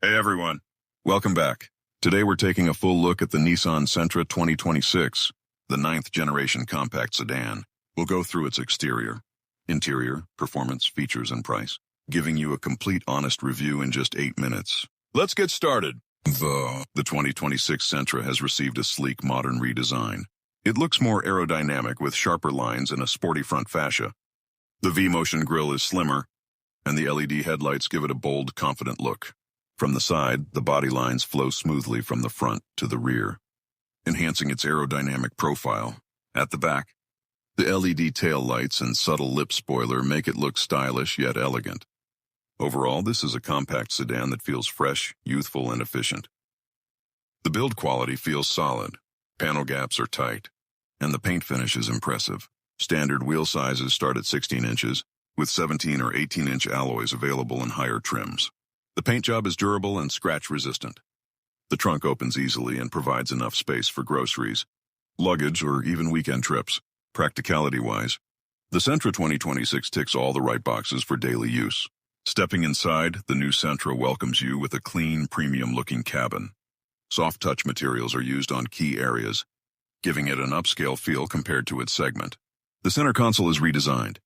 Hey everyone, welcome back. Today we're taking a full look at the Nissan Sentra 2026, the 9th generation compact sedan. We'll go through its exterior, interior, performance, features, and price, giving you a complete honest review in just 8 minutes. Let's get started. The 2026 Sentra has received a sleek modern redesign. It looks more aerodynamic with sharper lines and a sporty front fascia. The V-motion grille is slimmer, and the LED headlights give it a bold, confident look. From the side, the body lines flow smoothly from the front to the rear, enhancing its aerodynamic profile. At the back, the LED tail lights and subtle lip spoiler make it look stylish yet elegant. Overall, this is a compact sedan that feels fresh, youthful, and efficient. The build quality feels solid, panel gaps are tight, and the paint finish is impressive. Standard wheel sizes start at 16 inches, with 17 or 18-inch alloys available in higher trims. The paint job is durable and scratch-resistant. The trunk opens easily and provides enough space for groceries, luggage, or even weekend trips. Practicality-wise, the Sentra 2026 ticks all the right boxes for daily use. Stepping inside, the new Sentra welcomes you with a clean, premium-looking cabin. Soft-touch materials are used on key areas, giving it an upscale feel compared to its segment. The center console is redesigned,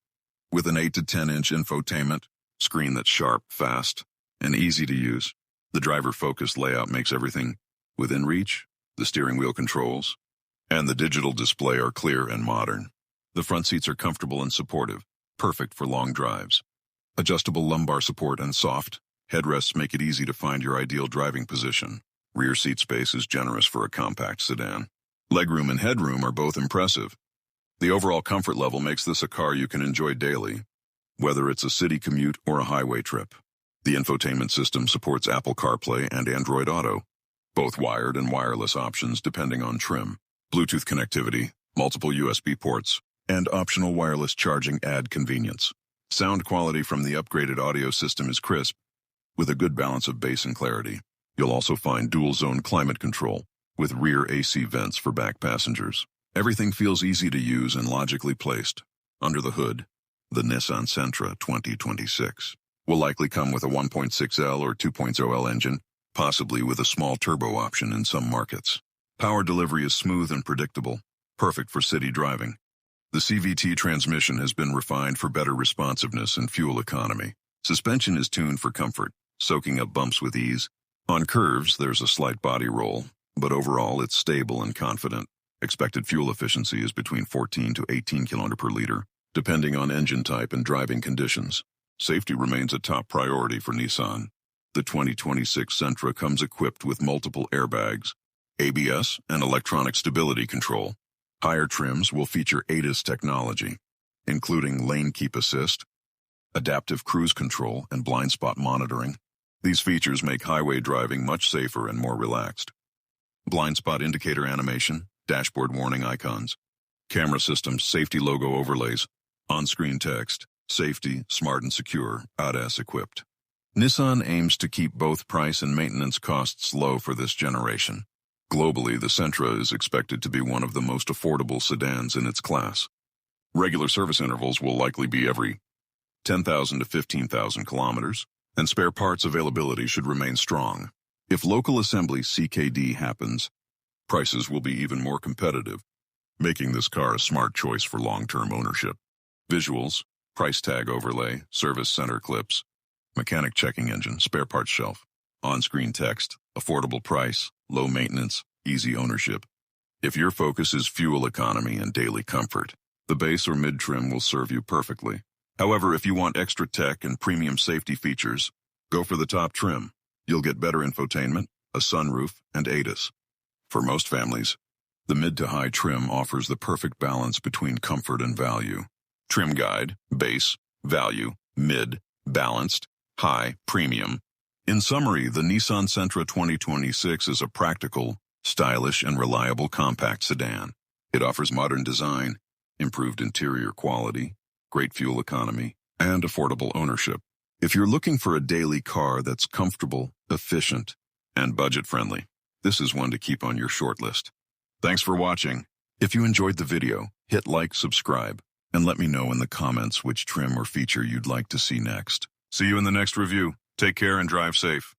with an 8 to 10-inch infotainment screen that's sharp, fast, and easy to use. The driver-focused layout makes everything within reach. The steering wheel controls and the digital display are clear and modern. The front seats are comfortable and supportive, perfect for long drives. Adjustable lumbar support and soft headrests make it easy to find your ideal driving position. Rear seat space is generous for a compact sedan. Legroom and headroom are both impressive. The overall comfort level makes this a car you can enjoy daily, whether it's a city commute or a highway trip. The infotainment system supports Apple CarPlay and Android Auto, both wired and wireless options depending on trim. Bluetooth connectivity, multiple USB ports, and optional wireless charging add convenience. Sound quality from the upgraded audio system is crisp, with a good balance of bass and clarity. You'll also find dual-zone climate control, with rear AC vents for back passengers. Everything feels easy to use and logically placed. Under the hood, the Nissan Sentra 2026 will likely come with a 1.6L or 2.0L engine, possibly with a small turbo option in some markets. Power delivery is smooth and predictable, perfect for city driving. The CVT transmission has been refined for better responsiveness and fuel economy. Suspension is tuned for comfort, soaking up bumps with ease. On curves, there's a slight body roll, but overall it's stable and confident. Expected fuel efficiency is between 14 to 18 km per liter, depending on engine type and driving conditions. Safety remains a top priority for Nissan. The 2026 Sentra comes equipped with multiple airbags, ABS, and electronic stability control. Higher trims will feature ADAS technology, including lane keep assist, adaptive cruise control, and blind spot monitoring. These features make highway driving much safer and more relaxed. Blind spot indicator animation, dashboard warning icons, camera systems, safety logo overlays, on-screen text, safety, smart and secure, ADAS equipped. Nissan aims to keep both price and maintenance costs low for this generation. Globally, the Sentra is expected to be one of the most affordable sedans in its class. Regular service intervals will likely be every 10,000 to 15,000 kilometers, and spare parts availability should remain strong. If local assembly CKD happens, prices will be even more competitive, making this car a smart choice for long-term ownership. Visuals, price tag overlay, service center clips, mechanic checking engine, spare parts shelf, on-screen text, affordable price, low maintenance, easy ownership. If your focus is fuel economy and daily comfort, the base or mid-trim will serve you perfectly. However, if you want extra tech and premium safety features, go for the top trim. You'll get better infotainment, a sunroof, and ADAS. For most families, the mid to high trim offers the perfect balance between comfort and value. Trim guide, base, value, mid, balanced, high, premium. In summary, the Nissan Sentra 2026 is a practical, stylish, and reliable compact sedan. It offers modern design, improved interior quality, great fuel economy, and affordable ownership. If you're looking for a daily car that's comfortable, efficient, and budget-friendly, this is one to keep on your short list. Thanks for watching. If you enjoyed the video, hit like, subscribe, and let me know in the comments which trim or feature you'd like to see next. See you in the next review. Take care and drive safe.